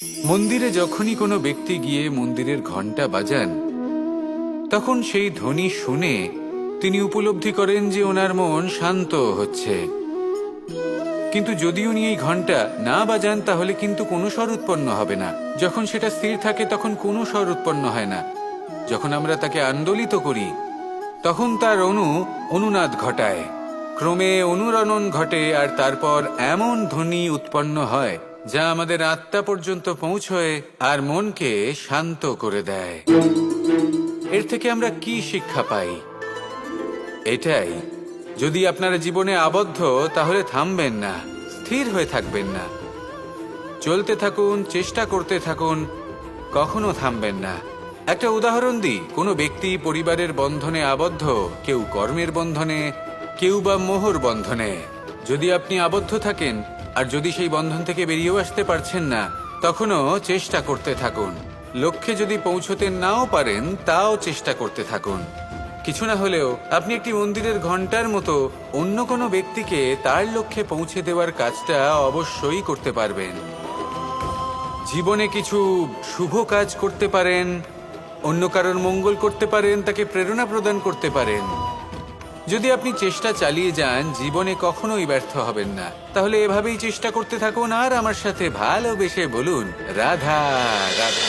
মন্দিরে যখনই কোনো ব্যক্তি গিয়ে মন্দিরের ঘণ্টা বাজান, তখন সেই ধ্বনি শুনে তিনি উপলব্ধি করেন যে ওনার মন শান্ত হচ্ছে। কিন্তু যদি উনি এই ঘণ্টা না বাজান তাহলে কিন্তু কোনো স্বর উৎপন্ন হবে না। যখন সেটা স্থির থাকে তখন কোনো স্বর উৎপন্ন হয় না। যখন আমরা তাকে আন্দোলিত করি তখন তার অনুনাদ ঘটায়, ক্রমে অনুরণন ঘটে, আর তারপর এমন ধ্বনি উৎপন্ন হয় যা আমাদের আত্মা পর্যন্ত পৌঁছয় আর মনকে শান্ত করে দেয়। এর থেকে আমরা কি শিক্ষা পাই? এটাই, যদি আপনারা জীবনে আবদ্ধ তাহলে থামবেন না, স্থির হয়ে থাকবেন না, চলতে থাকুন, চেষ্টা করতে থাকুন, কখনো থামবেন না। একটা উদাহরণ দিই, কোনো ব্যক্তি পরিবারের বন্ধনে আবদ্ধ, কেউ কর্মের বন্ধনে, কেউ বা মোহর বন্ধনে। যদি আপনি আবদ্ধ থাকেন আর যদি সেই বন্ধন থেকে বেরিয়েও আসতে পারছেন না, তখনও চেষ্টা করতে থাকুন। লক্ষ্যে যদি পৌঁছতে নাও পারেন তাও চেষ্টা করতে থাকুন। কিছু না হলেও আপনি একটি মন্দিরের ঘণ্টার মতো অন্য কোনো ব্যক্তিকে তার লক্ষ্যে পৌঁছে দেওয়ার কাজটা অবশ্যই করতে পারবেন। জীবনে কিছু শুভ কাজ করতে পারেন, অন্য কারোর মঙ্গল করতে পারেন, তাকে প্রেরণা প্রদান করতে পারেন। যদি আপনি চেষ্টা চালিয়ে যান জীবনে কখনোই ব্যর্থ হবেন না। তাহলে এভাবেই চেষ্টা করতে থাকুন আর আমার সাথে ভালোবেসে বলুন রাধা রাধা।